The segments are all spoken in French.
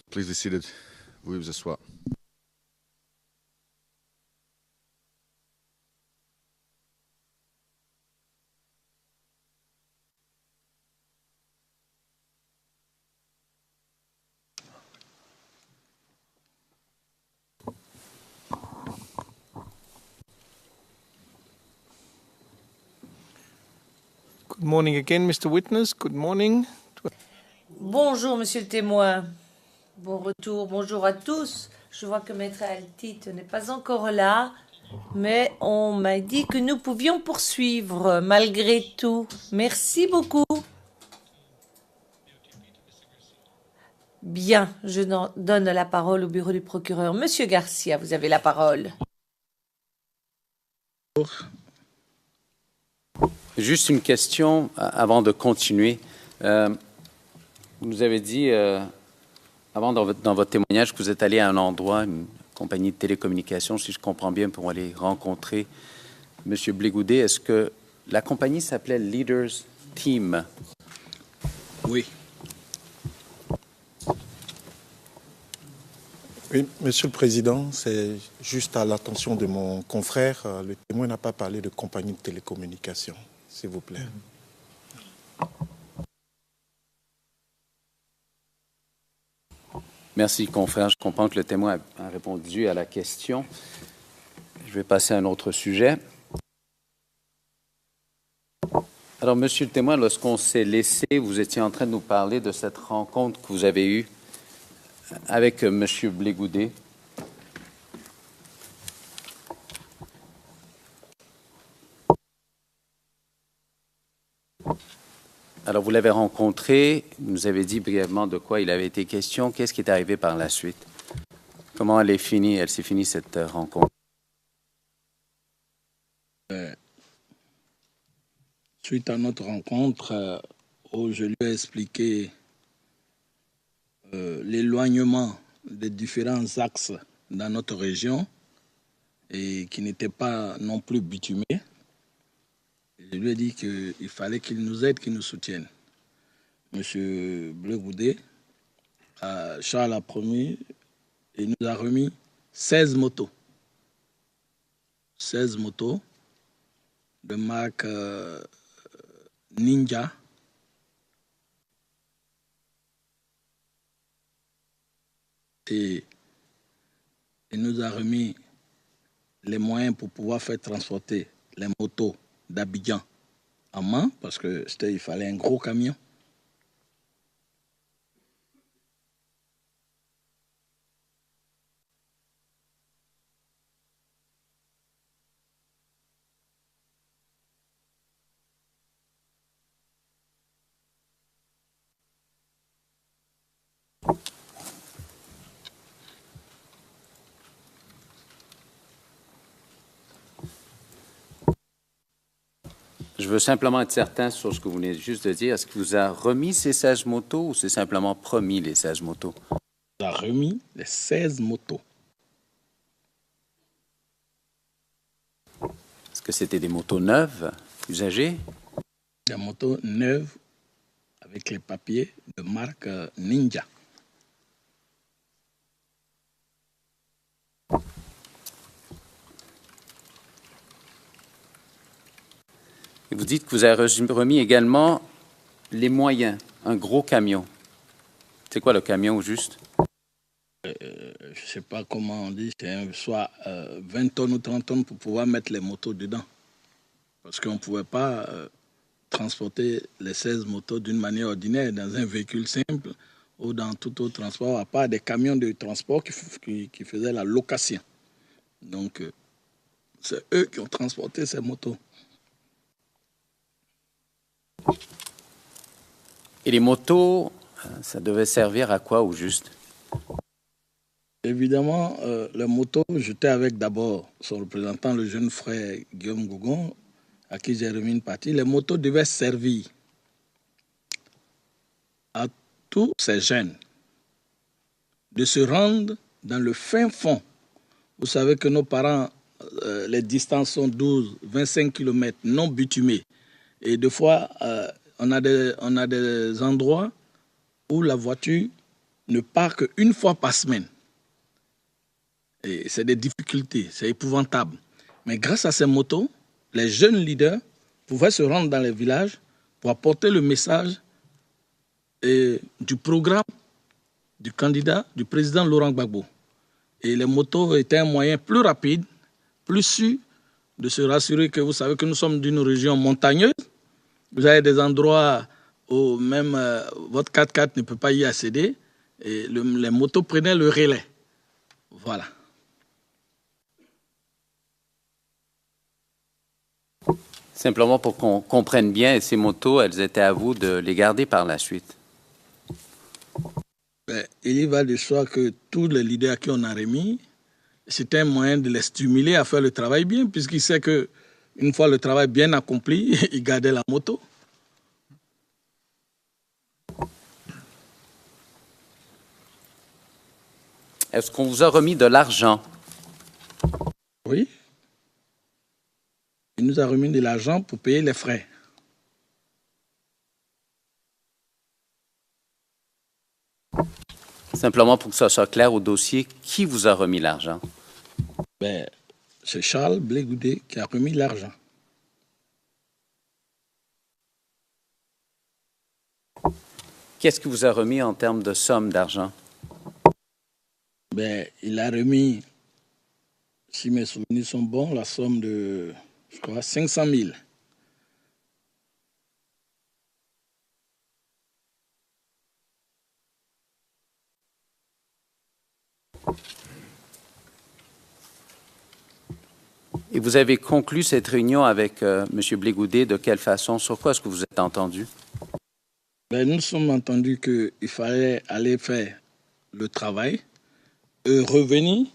Please be seated. Oui, vous asseoir. Good morning again, Mr. Witness. Good morning. Bonjour, monsieur le témoin. Bon retour, bonjour à tous. Je vois que Maître Altit n'est pas encore là, mais on m'a dit que nous pouvions poursuivre malgré tout. Merci beaucoup. Bien, je donne la parole au bureau du procureur. Monsieur Garcia, vous avez la parole. Juste une question avant de continuer. Vous nous avez dit, avant dans votre témoignage, que vous êtes allé à un endroit, une compagnie de télécommunications, si je comprends bien, pour aller rencontrer M. Blégoudet. Est-ce que la compagnie s'appelait Leaders Team? Oui. Oui, Monsieur le Président, c'est juste à l'attention de mon confrère. Le témoin n'a pas parlé de compagnie de télécommunications, s'il vous plaît. Merci, confrère. Je comprends que le témoin a répondu à la question. Je vais passer à un autre sujet. Alors, monsieur le témoin, lorsqu'on s'est laissé, vous étiez en train de nous parler de cette rencontre que vous avez eue avec monsieur Blégoudet. Alors, vous l'avez rencontré, vous nous avez dit brièvement de quoi il avait été question. Qu'est-ce qui est arrivé par la suite? Comment elle s'est finie cette rencontre? Suite à notre rencontre, où je lui ai expliqué l'éloignement des différents axes dans notre région et qui n'étaient pas non plus bitumés, je lui ai dit qu'il fallait qu'il nous aide, qu'il nous soutienne. Monsieur Blégoudet, Charles a promis et nous a remis 16 motos. 16 motos de marque Ninja. Et il nous a remis les moyens pour pouvoir faire transporter les motos d'Abidjan en main, parce qu'il fallait un gros camion. Je veux simplement être certain sur ce que vous venez juste de dire. Est-ce qu'il vous a remis ces 16 motos ou c'est simplement promis les 16 motos? Il a remis les 16 motos. Est-ce que c'était des motos neuves, usagées? Des motos neuves avec les papiers de marque Ninja. Et vous dites que vous avez remis également les moyens, un gros camion. C'est quoi le camion au juste? Je ne sais pas comment on dit, c'est soit 20 tonnes ou 30 tonnes pour pouvoir mettre les motos dedans. Parce qu'on ne pouvait pas transporter les 16 motos d'une manière ordinaire dans un véhicule simple ou dans tout autre transport, à part des camions de transport qui faisaient la location. Donc, c'est eux qui ont transporté ces motos. Et les motos, ça devait servir à quoi au juste? Évidemment, les motos, j'étais avec d'abord son représentant, le jeune frère Guillaume Gougon, à qui j'ai remis une partie. Les motos devaient servir à tous ces jeunes de se rendre dans le fin fond. Vous savez que nos parents, les distances sont 12, 25 km non bitumés. Et des fois, on a des endroits où la voiture ne part qu'une fois par semaine. Et c'est des difficultés, c'est épouvantable. Mais grâce à ces motos, les jeunes leaders pouvaient se rendre dans les villages pour apporter le message du programme du candidat, du président Laurent Gbagbo. Et les motos étaient un moyen plus rapide, plus sûr de se rassurer que vous savez que nous sommes d'une région montagneuse. Vous avez des endroits où même votre 4x4 ne peut pas y accéder. Et les motos prenaient le relais. Voilà. Simplement pour qu'on comprenne bien, et ces motos, elles étaient à vous de les garder par la suite. Il y va de soi que tous les leaders à qui on a remis, c'était un moyen de les stimuler à faire le travail bien, puisqu'ils savent qu'une fois le travail bien accompli, ils gardaient la moto. Est-ce qu'on vous a remis de l'argent? Oui. Il nous a remis de l'argent pour payer les frais. Simplement pour que ça soit clair au dossier, qui vous a remis l'argent? C'est Charles Blé Goudé qui a remis l'argent. Qu'est-ce qu'il vous a remis en termes de somme d'argent? Il a remis, si mes souvenirs sont bons, la somme de, je crois, 500 000. Et vous avez conclu cette réunion avec M. Blé Goudé de quelle façon? Sur quoi est-ce que vous êtes entendu? Nous sommes entendus qu'il fallait aller faire le travail et revenir,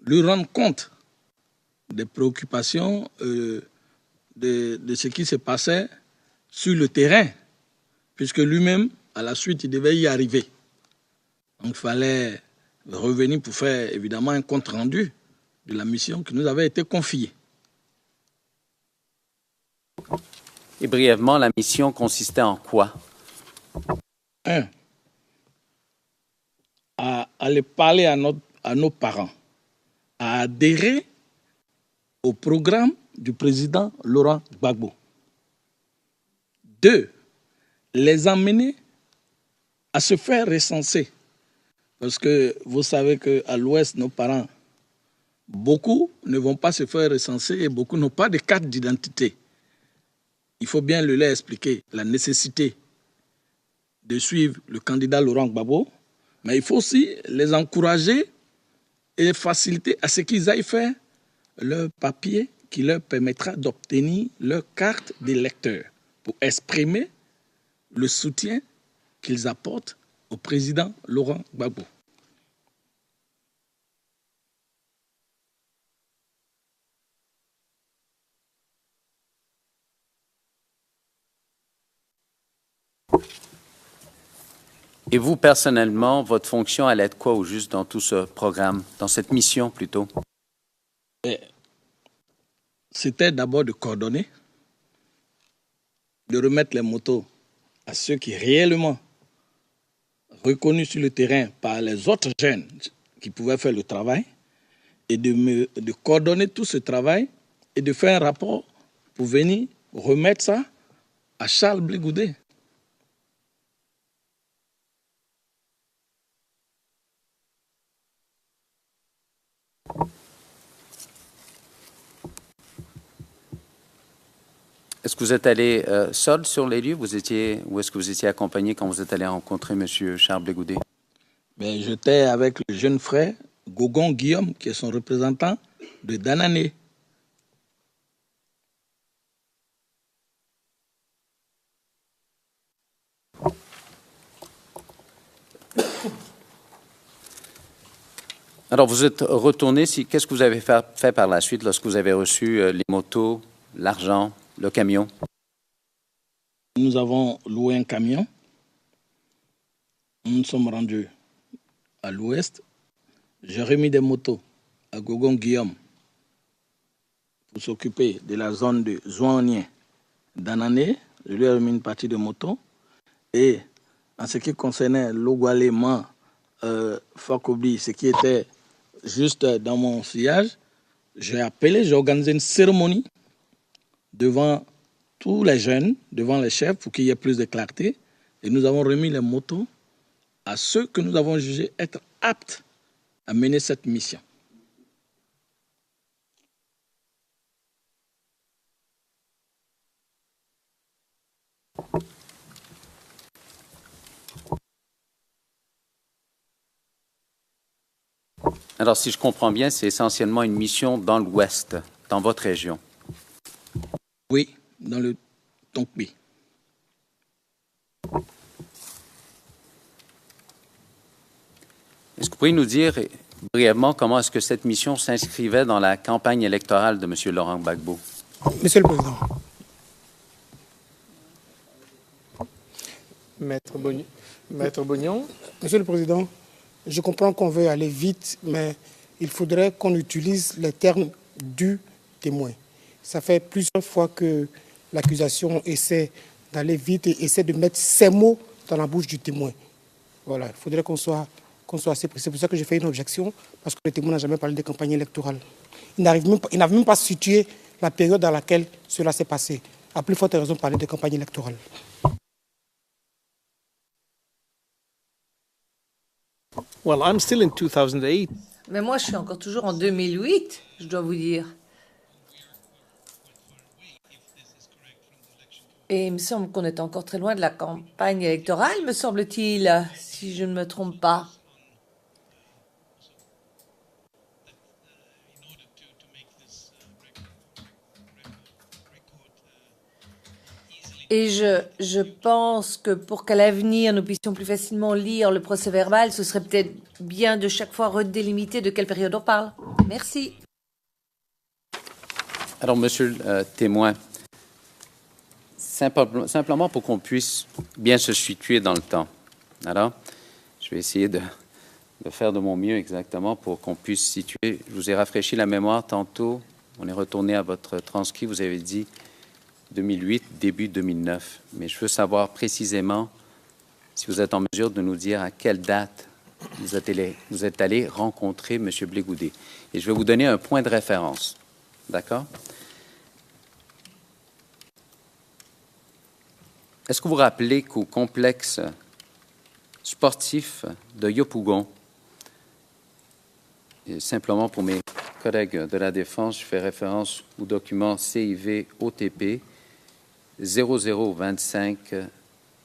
lui rendre compte des préoccupations de ce qui se passait sur le terrain, puisque lui-même, à la suite, il devait y arriver. Donc il fallait revenir pour faire évidemment un compte-rendu de la mission qui nous avait été confiée. Et brièvement, la mission consistait en quoi? À aller parler à nos parents, à adhérer au programme du président Laurent Gbagbo. 2, les emmener à se faire recenser. Parce que vous savez qu'à l'Ouest, nos parents, beaucoup ne vont pas se faire recenser et beaucoup n'ont pas de carte d'identité. Il faut bien leur expliquer la nécessité de suivre le candidat Laurent Gbagbo, mais il faut aussi les encourager et faciliter à ce qu'ils aillent faire leur papier qui leur permettra d'obtenir leur carte d'électeur pour exprimer le soutien qu'ils apportent au président Laurent Gbagbo. Et vous, personnellement, votre fonction allait être quoi au juste dans tout ce programme, dans cette mission plutôt? C'était d'abord de coordonner, de remettre les motos à ceux qui réellement reconnus sur le terrain par les autres jeunes qui pouvaient faire le travail et de coordonner tout ce travail et de faire un rapport pour venir remettre ça à Charles Blé Goudé. Est-ce que vous êtes allé seul sur les lieux ou est-ce que vous étiez accompagné quand vous êtes allé rencontrer M. Charles Blé Goudé? J'étais avec le jeune frère Gogon Guillaume, qui est son représentant de Danané. Alors, vous êtes retourné. Qu'est-ce que vous avez fait par la suite lorsque vous avez reçu les motos, l'argent, le camion? Nous avons loué un camion. Nous nous sommes rendus à l'ouest. J'ai remis des motos à Gogon Guillaume pour s'occuper de la zone de Zouanien d'Anané. Je lui ai remis une partie de moto. Et en ce qui concernait Logualéma, Fakobli, ce qui était juste dans mon sillage, j'ai organisé une cérémonie devant tous les jeunes, devant les chefs, pour qu'il y ait plus de clarté. Et nous avons remis les motos à ceux que nous avons jugés être aptes à mener cette mission. Alors, si je comprends bien, c'est essentiellement une mission dans l'Ouest, dans votre région. Oui, dans le Tonkpi. Est-ce que vous pourriez nous dire brièvement comment est-ce que cette mission s'inscrivait dans la campagne électorale de M. Laurent Gbagbo? Monsieur le Président. Maître Bognon. Monsieur le Président, je comprends qu'on veut aller vite, mais il faudrait qu'on utilise les termes du témoin. Ça fait plusieurs fois que l'accusation essaie d'aller vite et essaie de mettre ses mots dans la bouche du témoin. Voilà, il faudrait qu'on soit assez précis. C'est pour ça que j'ai fait une objection, parce que le témoin n'a jamais parlé de campagne électorale. Il n'avait même pas situé la période dans laquelle cela s'est passé. À plus forte raison de parler de campagne électorale. Well, I'm still in 2008. Mais moi, je suis encore toujours en 2008, je dois vous dire. Et il me semble qu'on est encore très loin de la campagne électorale, me semble-t-il, si je ne me trompe pas. Et je pense que pour qu'à l'avenir, nous puissions plus facilement lire le procès-verbal, ce serait peut-être bien de chaque fois redélimiter de quelle période on parle. Merci. Alors, monsieur le témoin, simplement pour qu'on puisse bien se situer dans le temps. Alors, je vais essayer de faire de mon mieux exactement pour qu'on puisse situer. Je vous ai rafraîchi la mémoire tantôt. On est retourné à votre transcrit. Vous avez dit 2008, début 2009. Mais je veux savoir précisément si vous êtes en mesure de nous dire à quelle date vous êtes allé rencontrer M. Blé-Goudet. Et je vais vous donner un point de référence. D'accord? Est-ce que vous vous rappelez qu'au complexe sportif de Yopougon, et simplement pour mes collègues de la Défense, je fais référence au document CIV OTP 0025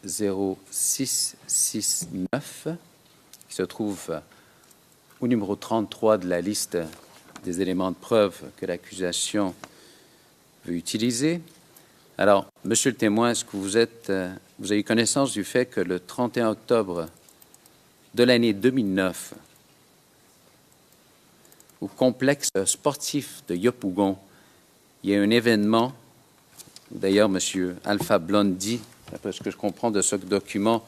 0669, qui se trouve au numéro 33 de la liste des éléments de preuve que l'accusation veut utiliser. Alors, monsieur le témoin, est-ce que vous avez connaissance du fait que le 31 octobre de l'année 2009, au complexe sportif de Yopougon, il y a un événement, d'ailleurs, monsieur Alpha Blondy, d'après ce que je comprends de ce document,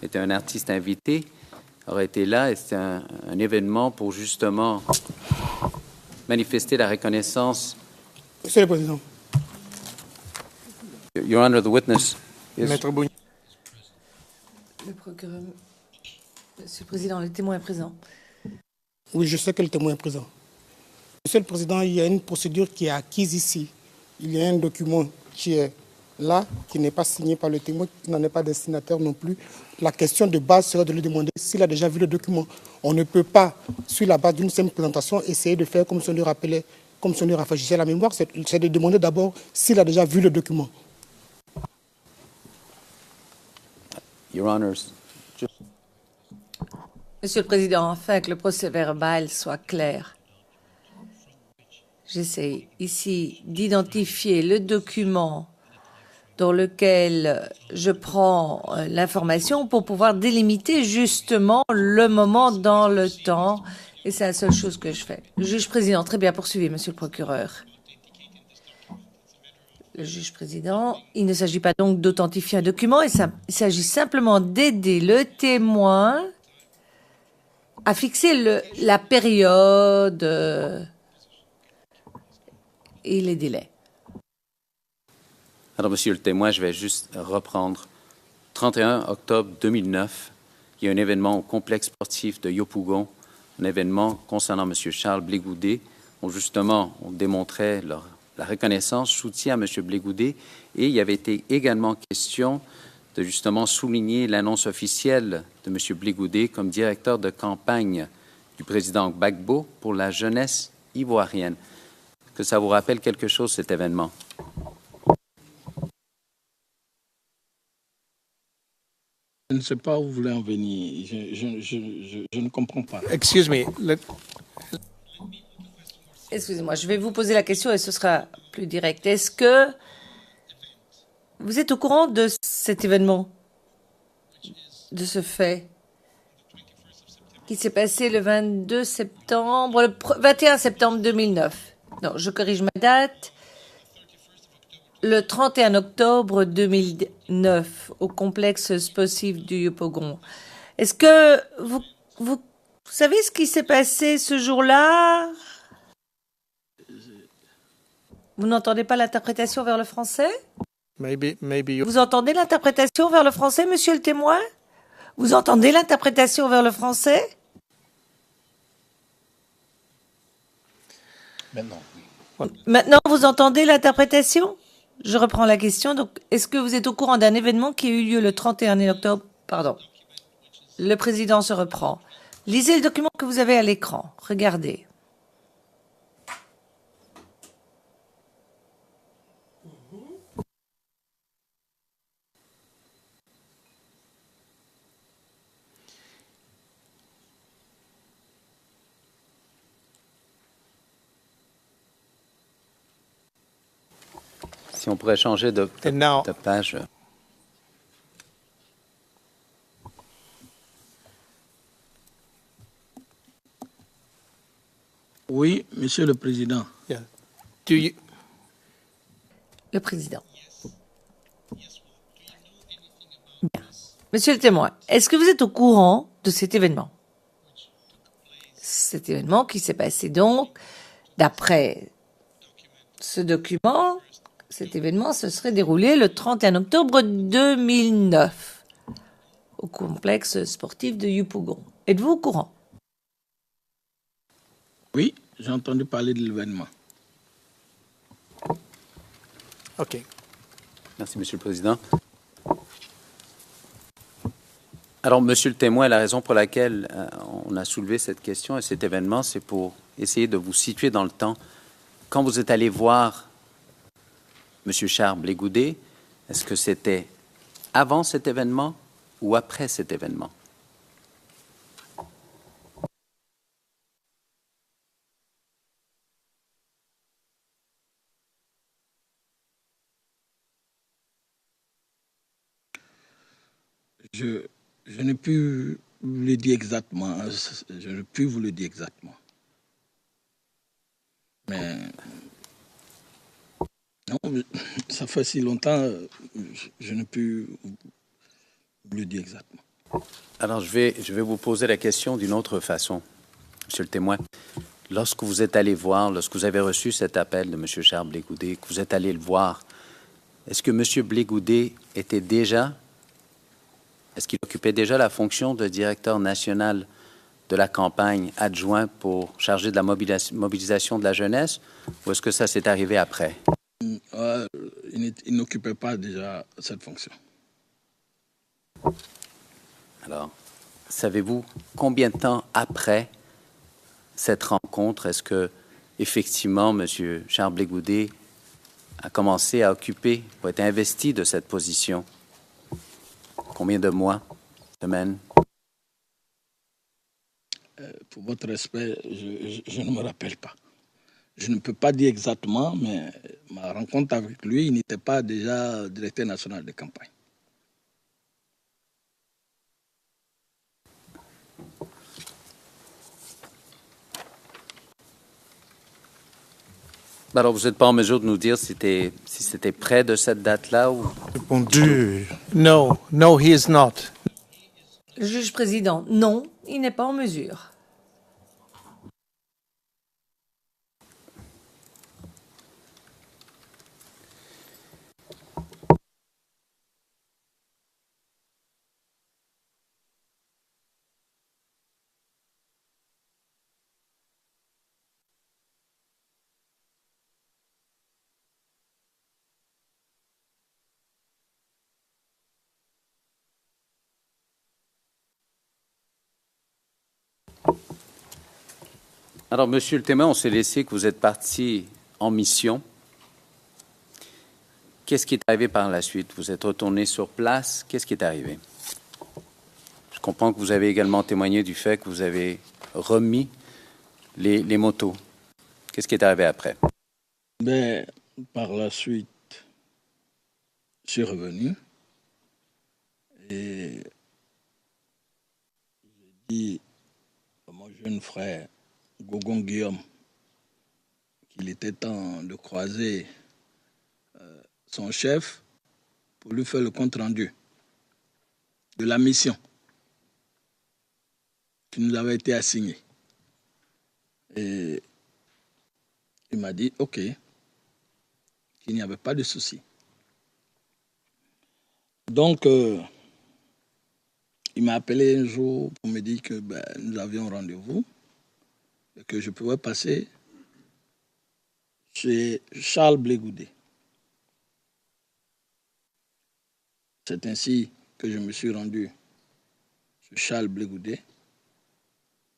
était un artiste invité, aurait été là, et c'était un événement pour justement manifester la reconnaissance. Monsieur le Président. Your Honor, the witness is... Maître Bognon. Le procureur, Monsieur le Président, le témoin est présent. Oui, je sais que le témoin est présent. Monsieur le Président, il y a une procédure qui est acquise ici. Il y a un document qui est là, qui n'est pas signé par le témoin, qui n'en est pas destinataire non plus. La question de base serait de lui demander s'il a déjà vu le document. On ne peut pas, sur la base d'une simple présentation, essayer de faire comme si on lui rappelait, comme si on lui rafraîchissait la mémoire. C'est de demander d'abord s'il a déjà vu le document. Your Honor, Monsieur le Président, afin que le procès-verbal soit clair, j'essaie ici d'identifier le document dans lequel je prends l'information pour pouvoir délimiter justement le moment dans le temps. Et c'est la seule chose que je fais. Le juge président, très bien poursuivi, monsieur le procureur. Le juge président, il ne s'agit pas donc d'authentifier un document, il s'agit simplement d'aider le témoin à fixer la période et les délais. alors, monsieur le témoin, je vais juste reprendre 31 octobre 2009, il y a un événement au complexe sportif de Yopougon, un événement concernant M. Charles Blégoudet, où justement on démontrait la reconnaissance, soutien à M. Blégoudet, et il y avait été également question de justement souligner l'annonce officielle de M. Blégoudet comme directeur de campagne du président Gbagbo pour la jeunesse ivoirienne. Que ça vous rappelle quelque chose, cet événement? Je ne sais pas où vous voulez en venir. Je ne comprends pas. Excuse me. Excusez-moi, je vais vous poser la question et ce sera plus direct. Est-ce que vous êtes au courant de cet événement, de ce fait qui s'est passé le 22 septembre, le 21 septembre 2009? Non, je corrige ma date. Le 31 octobre 2009, au complexe sportif du Yopougon. Est-ce que vous savez ce qui s'est passé ce jour-là? Vous n'entendez pas l'interprétation vers le français? Maybe you. Vous entendez l'interprétation vers le français, monsieur le témoin? Vous entendez l'interprétation vers le français? Maintenant, vous entendez l'interprétation? Je reprends la question. Donc, est-ce que vous êtes au courant d'un événement qui a eu lieu le 31 octobre? Pardon. Le président se reprend. Lisez le document que vous avez à l'écran. Regardez. Si on pourrait changer de page. Oui, Monsieur le Président. Yeah. Le président. Bien. Monsieur le témoin, est-ce que vous êtes au courant de cet événement? Cet événement qui s'est passé donc, d'après ce document, cet événement se serait déroulé le 31 octobre 2009 au complexe sportif de Yopougon. Êtes-vous au courant? Oui, j'ai entendu parler de l'événement. OK. Merci, Monsieur le Président. Alors, Monsieur le témoin, la raison pour laquelle on a soulevé cette question et cet événement, c'est pour essayer de vous situer dans le temps. Quand vous êtes allé voir M. Charles Blégoudet, est-ce que c'était avant cet événement ou après cet événement? Je n'ai pu vous le dire exactement. Je ne puis vous le dire exactement. Mais non, ça fait si longtemps, je ne peux vous le dire exactement. Alors, je vais vous poser la question d'une autre façon, Monsieur le témoin. Lorsque vous êtes allé voir, lorsque vous avez reçu cet appel de M. Charles Blégoudet, que vous êtes allé le voir, est-ce que M. Blégoudet était déjà, est-ce qu'il occupait déjà la fonction de directeur national de la campagne adjoint pour charger de la mobilisation de la jeunesse, ou est-ce que ça s'est arrivé après? Il n'occupait pas déjà cette fonction. Alors, savez-vous combien de temps après cette rencontre, est-ce que effectivement M. Charles Blégoudet a commencé à occuper, ou être investi de cette position? Combien de mois, semaines? Pour votre respect, je ne me rappelle pas. Je ne peux pas dire exactement, mais ma rencontre avec lui, il n'était pas déjà directeur national de campagne. Alors, vous n'êtes pas en mesure de nous dire si c'était près de cette date-là ou... Répondu. No, he is not. Juge président, non, il n'est pas en mesure. Alors, Monsieur le témoin, on s'est laissé que vous êtes parti en mission. Qu'est-ce qui est arrivé par la suite? Vous êtes retourné sur place. Qu'est-ce qui est arrivé? Je comprends que vous avez également témoigné du fait que vous avez remis les motos. Qu'est-ce qui est arrivé après? Ben, par la suite, je suis revenu et j'ai dit à mon jeune frère Gogon Guillaume qu'il était temps de croiser son chef pour lui faire le compte-rendu de la mission qui nous avait été assignée. Et il m'a dit OK, qu'il n'y avait pas de souci. Donc, il m'a appelé un jour pour me dire que nous avions rendez-vous et que je pouvais passer chez Charles Blégoudet. C'est ainsi que je me suis rendu chez Charles Blégoudet,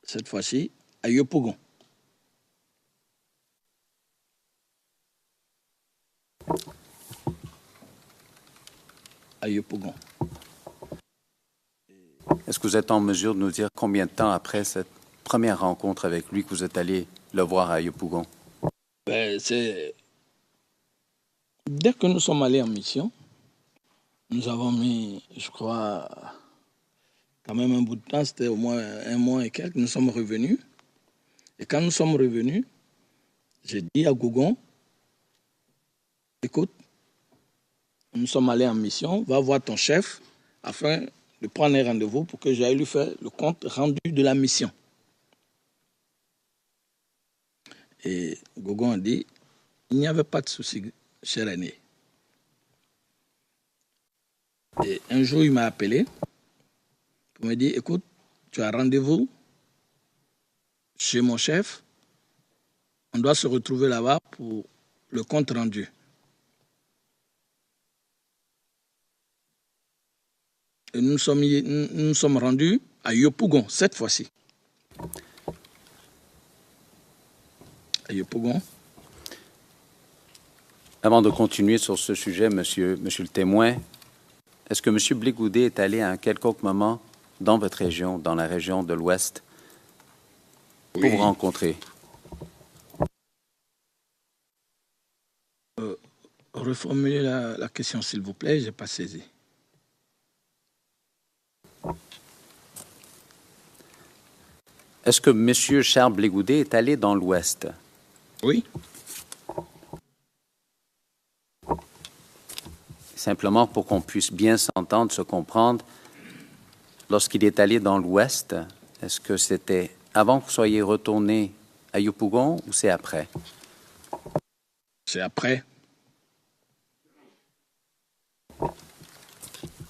cette fois-ci à Yopougon. À Yopougon. Est-ce que vous êtes en mesure de nous dire combien de temps après cette première rencontre avec lui que vous êtes allé le voir à Yopougon? C'est dès que nous sommes allés en mission, nous avons mis, je crois, quand même un bout de temps, c'était au moins un mois et quelques, nous sommes revenus. Et quand nous sommes revenus, j'ai dit à Gougon, écoute, nous sommes allés en mission, va voir ton chef afin de prendre un rendez-vous pour que j'aille lui faire le compte rendu de la mission. Et Gougon a dit, il n'y avait pas de souci, cher aîné. Et un jour, il m'a appelé pour me dire, écoute, tu as rendez-vous chez mon chef, on doit se retrouver là-bas pour le compte rendu. Et nous sommes rendus à Yopougon, cette fois-ci. À Yopougon. Avant de continuer sur ce sujet, monsieur le témoin, est-ce que M. Blégoudet est allé à un quelconque moment dans votre région, dans la région de l'Ouest, pour vous rencontrer? Reformulez la question, s'il vous plaît, je n'ai pas saisi. Est-ce que M. Charles Blégoudet est allé dans l'Ouest? Oui. Simplement pour qu'on puisse bien s'entendre, se comprendre, lorsqu'il est allé dans l'Ouest, est-ce que c'était avant que vous soyez retourné à Yopougon ou c'est après? C'est après.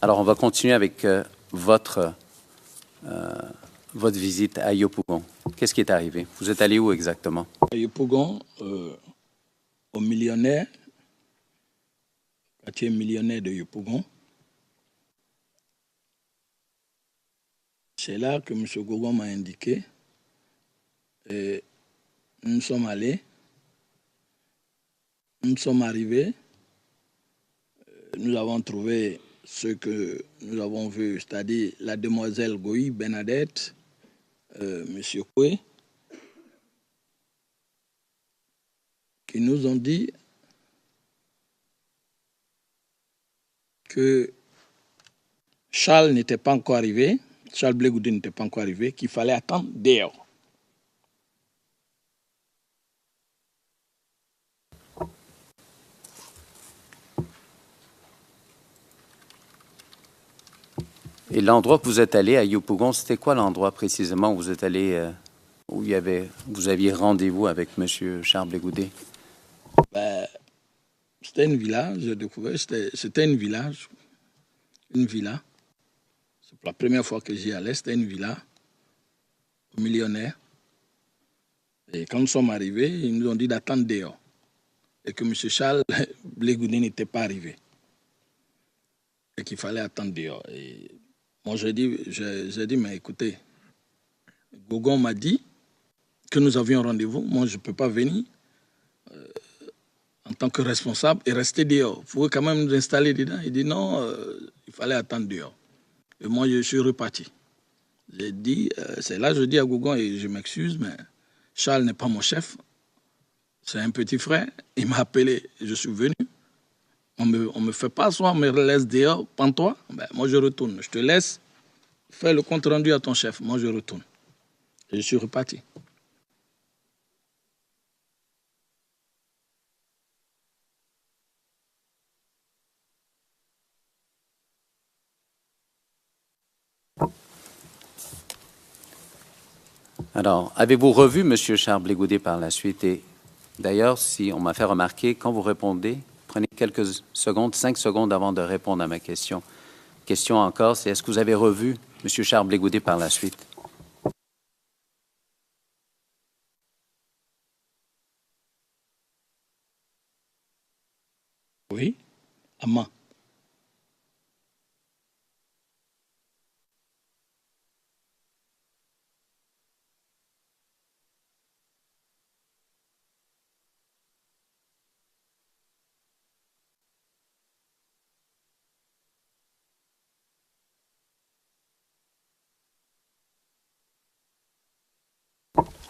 Alors, on va continuer avec votre visite à Yopougon. Qu'est-ce qui est arrivé? Vous êtes allé où exactement? À Yopougon, au millionnaire, quartier millionnaire de Yopougon. C'est là que M. Gogon m'a indiqué. Et nous sommes allés. Nous sommes arrivés. Nous avons trouvé ce que nous avons vu, c'est-à-dire la demoiselle Goï Bernadette, M. Koué, qui nous ont dit que Charles n'était pas encore arrivé, Charles Blégoudet n'était pas encore arrivé, qu'il fallait attendre dehors. Et l'endroit que vous êtes allé à Yopougon, c'était quoi l'endroit précisément où vous êtes allé, où vous aviez rendez-vous avec M. Charles Blégoudet? C'était une villa, j'ai découvert, c'était une villa. C'est pour la première fois que j'y allais, c'était une villa millionnaire. Et quand nous sommes arrivés, ils nous ont dit d'attendre dehors. Et que M. Charles Blégoudet n'était pas arrivé. Et qu'il fallait attendre dehors. Et moi, j'ai dit, mais écoutez, Gogon m'a dit que nous avions rendez-vous. Moi, je ne peux pas venir en tant que responsable et rester dehors. Vous pouvez quand même nous installer dedans. Il dit non, il fallait attendre dehors. Et moi, je suis reparti. J'ai dit, c'est là que je dis à Gougon, et je m'excuse, mais Charles n'est pas mon chef. C'est un petit frère. Il m'a appelé, je suis venu. On me fait pas asseoir, on me laisse dehors, pends-toi. Ben, moi, je retourne. Je te laisse faire le compte rendu à ton chef. Moi, je retourne. Et je suis reparti. Alors, avez-vous revu M. Charles Blégoudet par la suite? Et d'ailleurs, si on m'a fait remarquer, quand vous répondez, prenez quelques secondes, 5 secondes avant de répondre à ma question. Question encore, c'est est-ce que vous avez revu M. Charles Blégoudet par la suite? Oui, à Mans.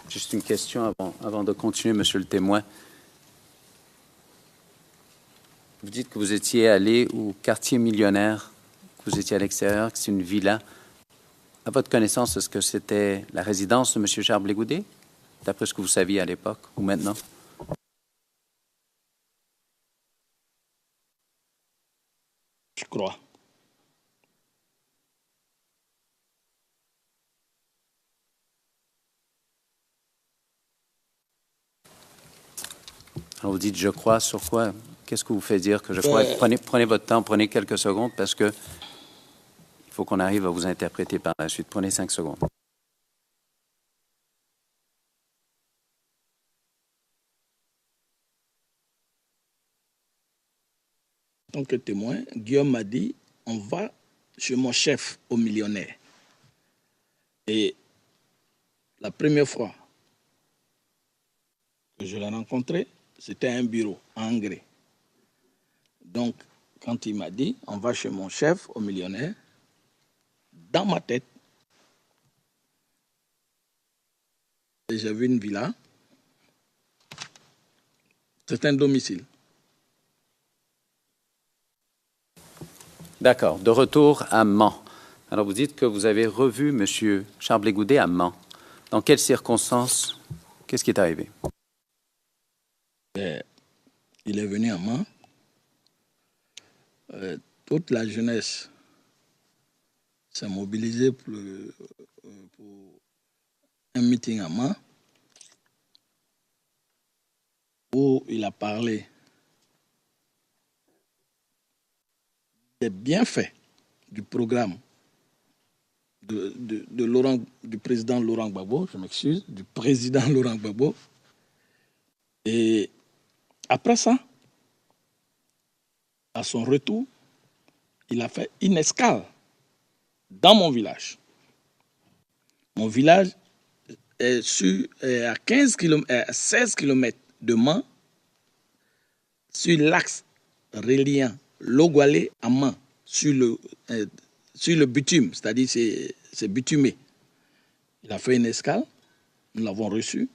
Juste une question avant de continuer, Monsieur le témoin. Vous dites que vous étiez allé au quartier millionnaire, que vous étiez à l'extérieur, que c'est une villa. À votre connaissance, est-ce que c'était la résidence de M. Charles Blégoudet, d'après ce que vous saviez à l'époque ou maintenant? Je crois. Alors vous dites « je crois » sur quoi? Qu'est-ce que vous fait dire que je crois? Prenez votre temps, prenez quelques secondes parce que il faut qu'on arrive à vous interpréter par la suite. Prenez 5 secondes. En tant que témoin, Guillaume m'a dit, on va chez mon chef au millionnaire. Et la première fois que je l'ai rencontré, c'était un bureau à Angré. Donc, quand il m'a dit, on va chez mon chef au millionnaire, dans ma tête, j'ai vu une villa, c'est un domicile. D'accord. De retour à Mans. Alors, vous dites que vous avez revu M. Charles Blégoudet à Mans. Dans quelles circonstances? Qu'est-ce qui est arrivé? Il est venu à Mans. Toute la jeunesse s'est mobilisée pour un meeting à Mans où il a parlé des bienfaits du programme du président Laurent Gbagbo, je m'excuse, du président Laurent Gbagbo. Et après ça, à son retour, il a fait une escale dans mon village. Mon village est à 16 km de Mans, sur l'axe reliant Logoualé à Mans, sur le bitume, c'est-à-dire c'est bitumé. Il a fait une escale, nous l'avons reçu,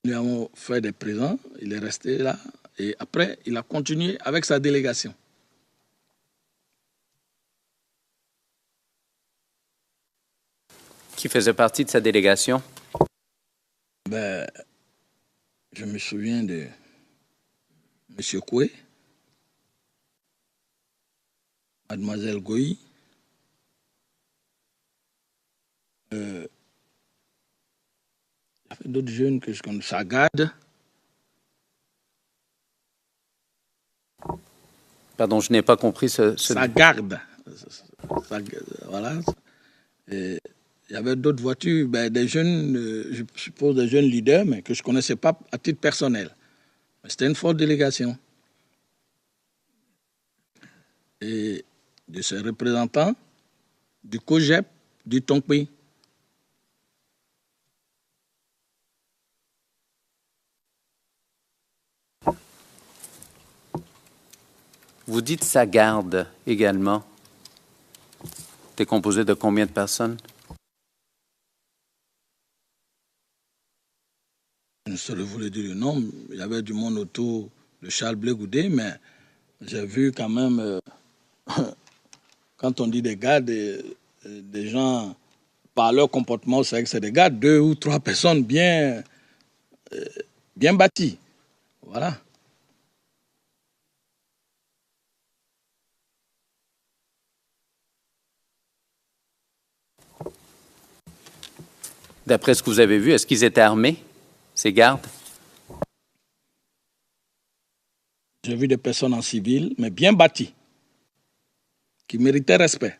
nous avons fait des présents, il est resté là, et après, il a continué avec sa délégation. Qui faisait partie de sa délégation? Je me souviens de M. Koué, Mademoiselle Goyi, il y avait d'autres jeunes que je connais, Sagad. Pardon, je n'ai pas compris ce... Sagard. Voilà. Et il y avait d'autres voitures, des jeunes, je suppose des jeunes leaders, mais que je ne connaissais pas à titre personnel. C'était une forte délégation. Et de ses représentants du COGEP du Tonkpi. Vous dites sa garde également. C'est composé de combien de personnes? Je ne saurais vous le dire le nom. Il y avait du monde autour de Charles Blé Goudé, mais j'ai vu quand même, quand on dit des gardes, des gens, par leur comportement, c'est vrai que c'est des gardes, 2 ou 3 personnes bien bâties. Voilà. D'après ce que vous avez vu, est-ce qu'ils étaient armés, ces gardes? J'ai vu des personnes en civil, mais bien bâties, qui méritaient respect.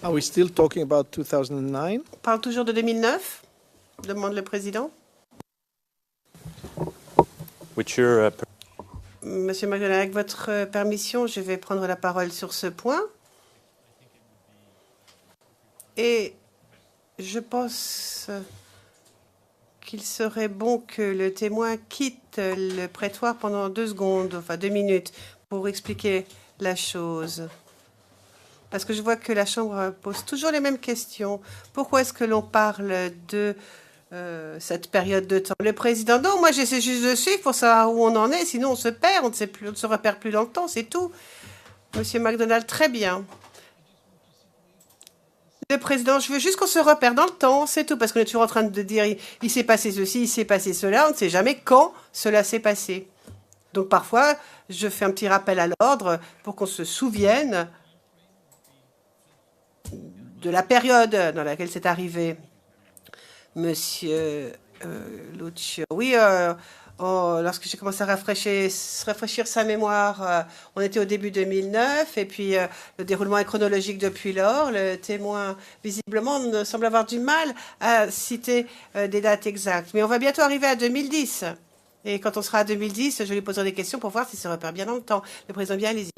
Are we still talking about 2009? On parle toujours de 2009, demande le président. Monsieur McDonald, avec votre permission, je vais prendre la parole sur ce point. Et je pense qu'il serait bon que le témoin quitte le prétoire pendant 2 secondes, enfin 2 minutes, pour expliquer la chose. Parce que je vois que la Chambre pose toujours les mêmes questions. Pourquoi est-ce que l'on parle de cette période de temps? Le président, non, moi j'essaie juste de suivre pour savoir où on en est, sinon on se perd, on ne sait plus, on ne se repère plus dans le temps, c'est tout. Monsieur McDonald, très bien. Le président, je veux juste qu'on se repère dans le temps, c'est tout, parce qu'on est toujours en train de dire il s'est passé ceci, il s'est passé cela, on ne sait jamais quand cela s'est passé. Donc parfois, je fais un petit rappel à l'ordre pour qu'on se souvienne de la période dans laquelle c'est arrivé. Monsieur Luccio, oui, lorsque j'ai commencé à rafraîchir sa mémoire, on était au début 2009, et puis le déroulement est chronologique depuis lors. Le témoin, visiblement, ne semble avoir du mal à citer des dates exactes. Mais on va bientôt arriver à 2010. Et quand on sera à 2010, je lui poserai des questions pour voir s'il se repère bien dans le temps. Le président, bien, allez-y.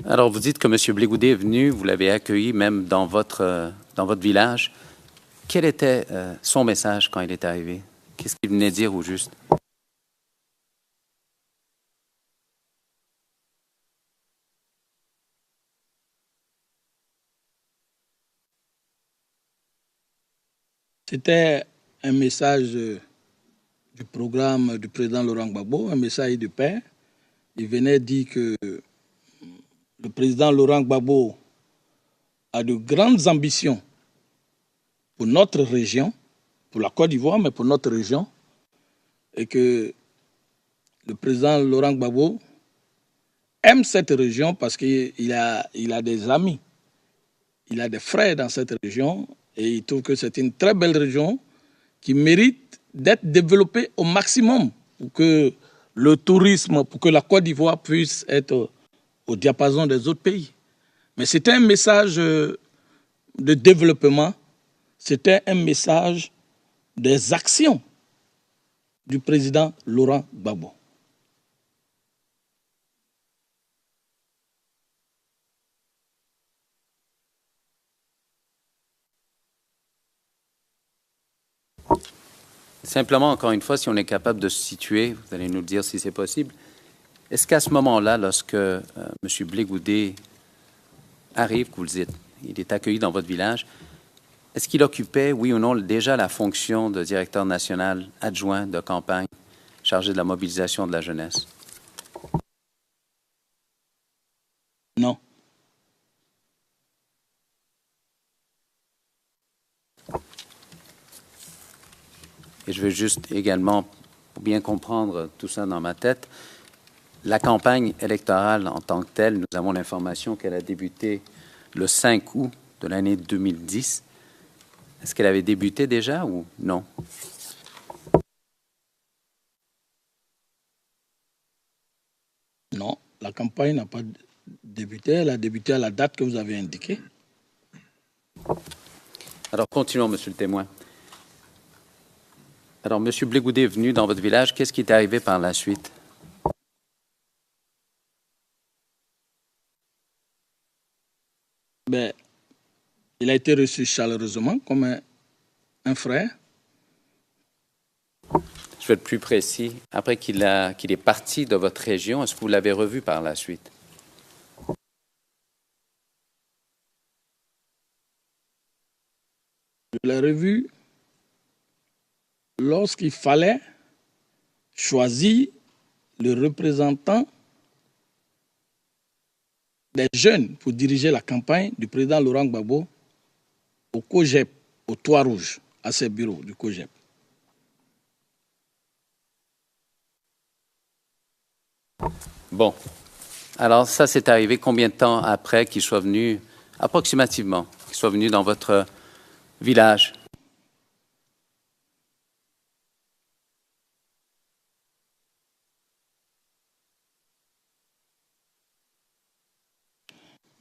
Alors, vous dites que M. Blé Goudé est venu, vous l'avez accueilli même dans votre village. Quel était son message quand il est arrivé? Qu'est-ce qu'il venait dire au juste? C'était un message du programme du président Laurent Gbagbo, un message de paix. Il venait dire que le président Laurent Gbagbo a de grandes ambitions pour notre région, pour la Côte d'Ivoire, mais pour notre région, et que le président Laurent Gbagbo aime cette région parce qu'il a des amis, il a des frères dans cette région, et il trouve que c'est une très belle région qui mérite d'être développée au maximum pour que le tourisme, pour que la Côte d'Ivoire puisse être au diapason des autres pays. Mais c'était un message de développement, c'était un message des actions du président Laurent Gbagbo. Simplement, encore une fois, si on est capable de se situer, vous allez nous le dire si c'est possible, est-ce qu'à ce moment-là, lorsque M. Blé Goudé arrive, que vous le dites, il est accueilli dans votre village, est-ce qu'il occupait, oui ou non, déjà la fonction de directeur national adjoint de campagne chargé de la mobilisation de la jeunesse? Non. Et je veux juste également, pour bien comprendre tout ça dans ma tête, la campagne électorale en tant que telle, nous avons l'information qu'elle a débuté le 5 août de l'année 2010. Est-ce qu'elle avait débuté déjà ou non? campagne n'a pas débuté, elle a débuté à la date que vous avez indiquée. Alors, continuons, monsieur le témoin. Alors, monsieur Blégoudet est venu dans votre village. Qu'est-ce qui est arrivé par la suite? Ben, il a été reçu chaleureusement comme un frère. Je vais être plus précis. Après qu'il est parti de votre région, est-ce que vous l'avez revu par la suite? Je l'ai revu lorsqu'il fallait choisir le représentant des jeunes pour diriger la campagne du président Laurent Gbagbo au COGEP, au Toit Rouge, à ses bureaux du COGEP. Bon. Alors, ça, c'est arrivé combien de temps après qu'il soit venu, approximativement, qu'il soit venu dans votre village?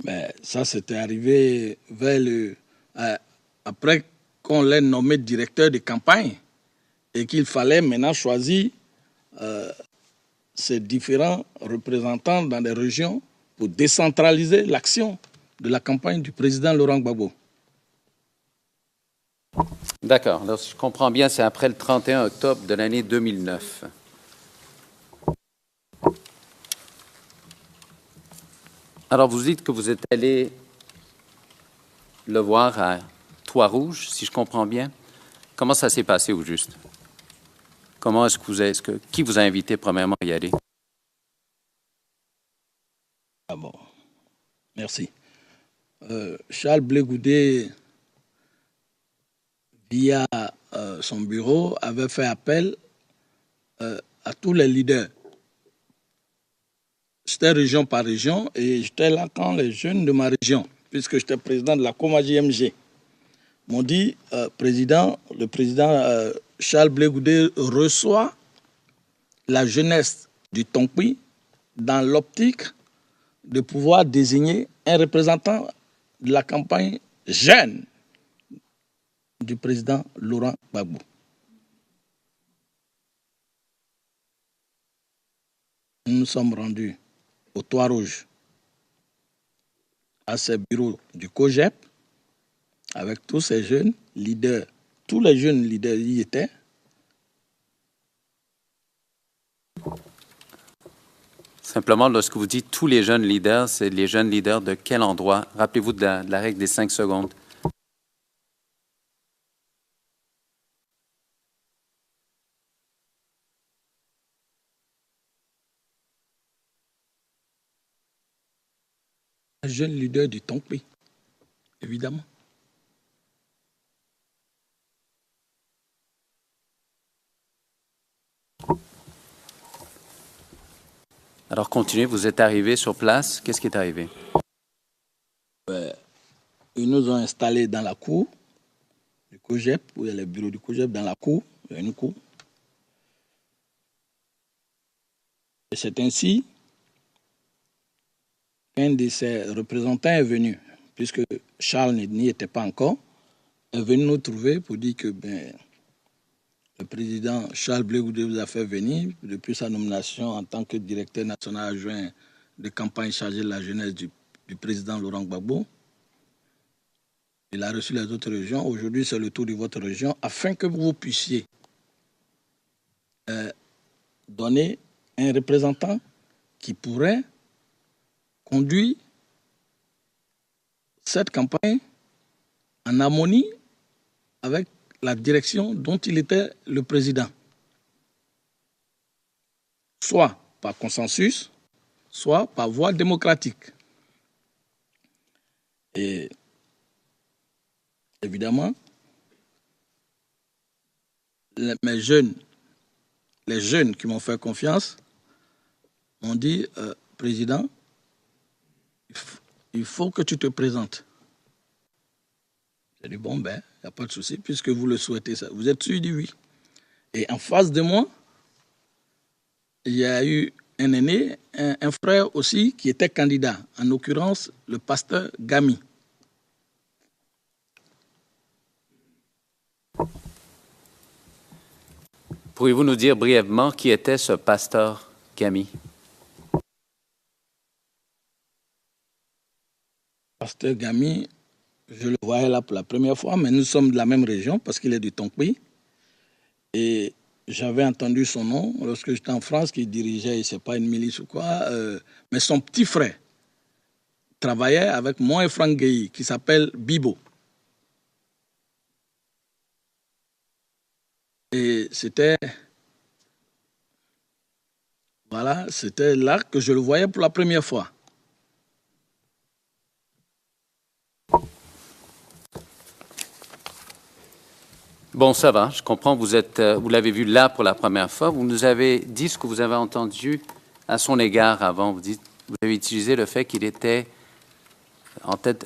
Mais ça, c'était arrivé après qu'on l'ait nommé directeur de campagne et qu'il fallait maintenant choisir ces différents représentants dans les régions pour décentraliser l'action de la campagne du président Laurent Gbagbo. D'accord. Alors, si je comprends bien, c'est après le 31 octobre de l'année 2009. Alors, vous dites que vous êtes allé le voir à Toit Rouge, si je comprends bien. Comment ça s'est passé au juste? Comment qui vous a invité premièrement à y aller? Ah bon, merci. Charles Blégoudet, via son bureau, avait fait appel à tous les leaders. J'étais région par région et j'étais là quand les jeunes de ma région, puisque j'étais président de la COMA-JMG, m'ont dit, le président Charles Blégoudet reçoit la jeunesse du Tonkpi dans l'optique de pouvoir désigner un représentant de la campagne jeune du président Laurent Gbagbo. Nous nous sommes rendus au Toit Rouge, à ces bureaux du COGEP, avec tous ces jeunes leaders. Tous les jeunes leaders y étaient. Simplement, lorsque vous dites tous les jeunes leaders, c'est les jeunes leaders de quel endroit? Rappelez-vous de la règle des 5 secondes. Un jeune leader du Tonkpi, évidemment. Alors, continuez, vous êtes arrivé sur place. Qu'est-ce qui est arrivé? Ils nous ont installés dans la cour du COGEP, où il y a les bureaux du COGEP dans la cour, il y a une cour. Et c'est ainsi qu'un de ses représentants est venu, puisque Charles n'y était pas encore, est venu nous trouver pour dire que le président Charles Blégoudet vous a fait venir depuis sa nomination en tant que directeur national adjoint de campagne chargé de la jeunesse du président Laurent Gbagbo. Il a reçu les autres régions. Aujourd'hui, c'est le tour de votre région afin que vous puissiez donner un représentant qui pourrait conduire cette campagne en harmonie avec la direction dont il était le président. Soit par consensus, soit par voie démocratique. Et évidemment, les jeunes qui m'ont fait confiance m'ont dit, président, il faut que tu te présentes. J'ai dit, bon, il n'y a pas de souci, puisque vous le souhaitez, ça. Vous êtes sûr, il dit oui. Et en face de moi, il y a eu un aîné, un frère aussi qui était candidat, en l'occurrence le pasteur Gami. Pourriez-vous nous dire brièvement qui était ce pasteur Gami? Pasteur Gami, je le voyais là pour la première fois, mais nous sommes de la même région parce qu'il est du Tonkpi. Et j'avais entendu son nom lorsque j'étais en France, qu'il dirigeait, je ne sais pas, une milice ou quoi. Mais son petit frère travaillait avec moi et Franck Gueye, qui s'appelle Bibo. Et c'était là que je le voyais pour la première fois. Bon, ça va, je comprends, vous l'avez vu là pour la première fois. Vous nous avez dit ce que vous avez entendu à son égard avant. Vous avez utilisé le fait qu'il était en tête,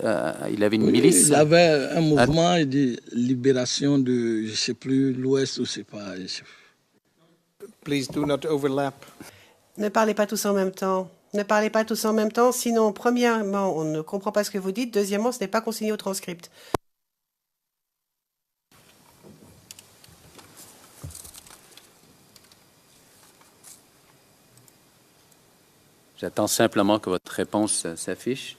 il avait une milice. Il avait un mouvement de libération de, je ne sais plus, l'Ouest ou je ne sais pas. Please do not overlap. Ne parlez pas tous en même temps. Ne parlez pas tous en même temps, sinon, premièrement, on ne comprend pas ce que vous dites. Deuxièmement, ce n'est pas consigné au transcript. J'attends simplement que votre réponse s'affiche.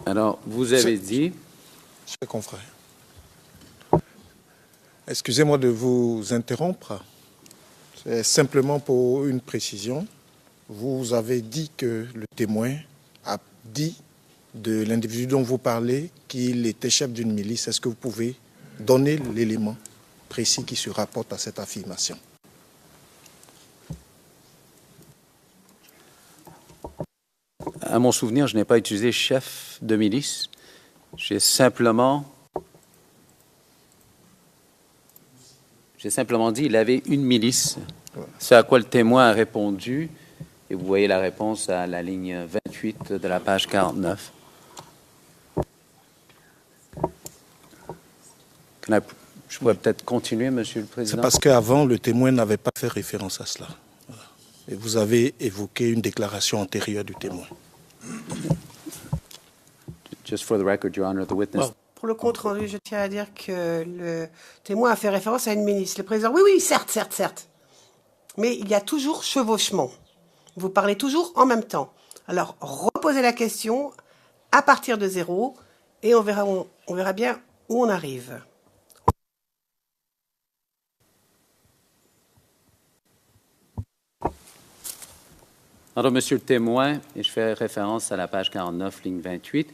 Alors, vous avez dit... Chers confrères, excusez-moi de vous interrompre. C'est simplement pour une précision. Vous avez dit que le témoin a dit de l'individu dont vous parlez qu'il était chef d'une milice. Est-ce que vous pouvez donner l'élément précis qui se rapporte à cette affirmation? À mon souvenir, je n'ai pas utilisé chef de milice. J'ai simplement dit qu'il avait une milice. Ce à quoi le témoin a répondu, et vous voyez la réponse à la ligne 28 de la page 49. Je pourrais peut-être continuer, Monsieur le Président. C'est parce qu'avant, le témoin n'avait pas fait référence à cela. Voilà. Et vous avez évoqué une déclaration antérieure du témoin. Just for the record, Your Honor, the witness... Pour le compte rendu, je tiens à dire que le témoin a fait référence à une milice. Le président, oui, certes. Mais il y a toujours chevauchement. Vous parlez toujours en même temps. Alors, reposez la question à partir de zéro et on verra bien où on arrive. Alors, Monsieur le témoin, et je fais référence à la page 49, ligne 28,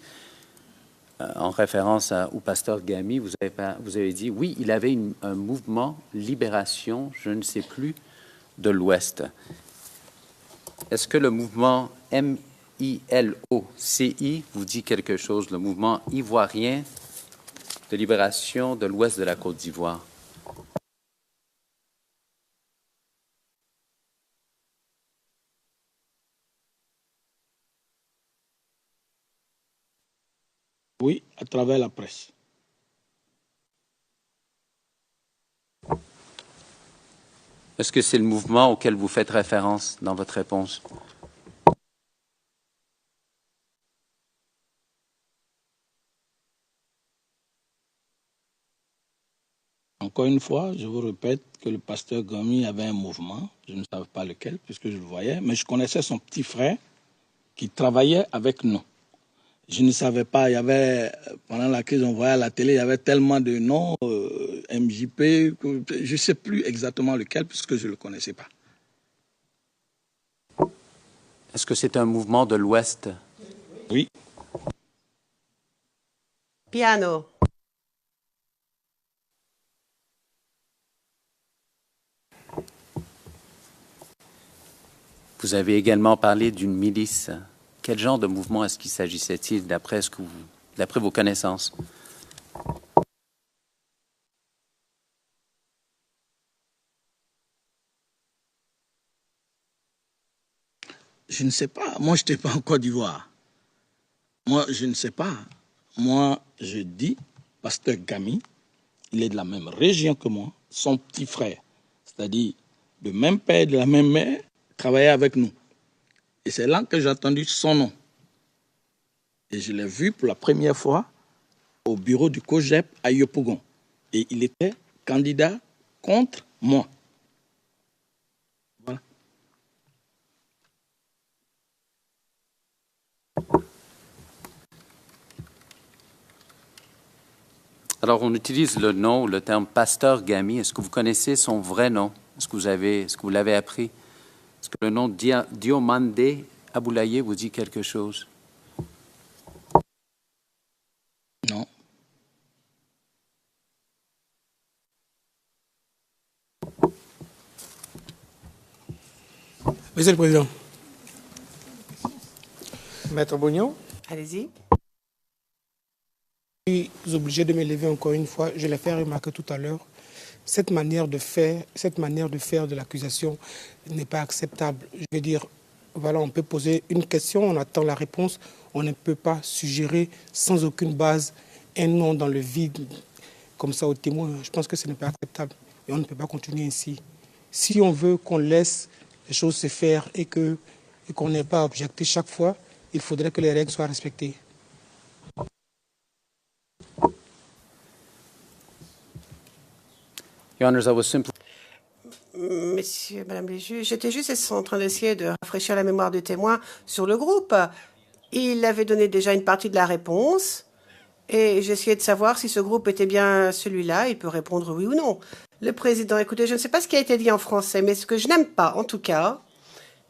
en référence au pasteur Gami, vous avez dit, oui, il avait un mouvement libération, je ne sais plus, de l'Ouest. Est-ce que le mouvement MILOCI vous dit quelque chose, le mouvement ivoirien de libération de l'Ouest de la Côte d'Ivoire? Oui, à travers la presse. Est-ce que c'est le mouvement auquel vous faites référence dans votre réponse? Encore une fois, je vous répète que le pasteur Gami avait un mouvement, je ne savais pas lequel puisque je le voyais, mais je connaissais son petit frère qui travaillait avec nous. Je ne savais pas, il y avait, pendant la crise, on voyait à la télé, il y avait tellement de noms, MJP, je ne sais plus exactement lequel, puisque je ne le connaissais pas. Est-ce que c'est un mouvement de l'Ouest? Oui. Piano. Vous avez également parlé d'une milice. Quel genre de mouvement est-ce qu'il s'agissait-il d'après vos connaissances? Je ne sais pas. Moi, je n'étais pas en Côte d'Ivoire. Moi, je ne sais pas. Moi, je dis, pasteur Gami, il est de la même région que moi, son petit frère, c'est-à-dire de même père, de la même mère, travaillait avec nous. Et c'est là que j'ai entendu son nom. Et je l'ai vu pour la première fois au bureau du COGEP à Yopougon. Et il était candidat contre moi. Voilà. Alors, on utilise le nom, le terme Pasteur Gami. Est-ce que vous connaissez son vrai nom? Est-ce que vous l'avez appris? Est-ce que le nom Diomande Aboulaye vous dit quelque chose? Non. Monsieur le Président. Maître Bougnon. Allez-y. Je suis obligé de me lever encore une fois. Je l'ai fait remarquer tout à l'heure. Cette manière de faire de l'accusation n'est pas acceptable. Je veux dire, voilà, on peut poser une question, on attend la réponse. On ne peut pas suggérer sans aucune base un nom dans le vide comme ça au témoin. Je pense que ce n'est pas acceptable et on ne peut pas continuer ainsi. Si on veut qu'on laisse les choses se faire et qu'on n'ait pas à objecter chaque fois, il faudrait que les règles soient respectées. Your Honors, I was simply... Messieurs, Madame les juges, j'étais juste en train d'essayer de rafraîchir la mémoire du témoin sur le groupe. Il avait donné déjà une partie de la réponse et j'essayais de savoir si ce groupe était bien celui-là. Il peut répondre oui ou non. Le président, écoutez, je ne sais pas ce qui a été dit en français, mais ce que je n'aime pas, en tout cas,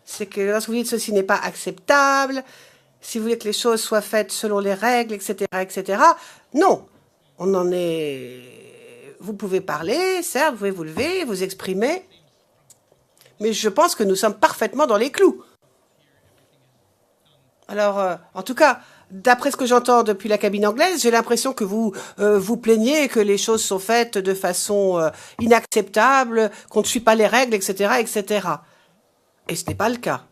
c'est que lorsque vous dites ceci n'est pas acceptable, si vous voulez que les choses soient faites selon les règles, etc., non, on en est... Vous pouvez parler, certes, vous pouvez vous lever, vous exprimer, mais je pense que nous sommes parfaitement dans les clous. Alors, en tout cas, d'après ce que j'entends depuis la cabine anglaise, j'ai l'impression que vous vous plaignez que les choses sont faites de façon inacceptable, qu'on ne suit pas les règles, etc., etc. Et ce n'est pas le cas.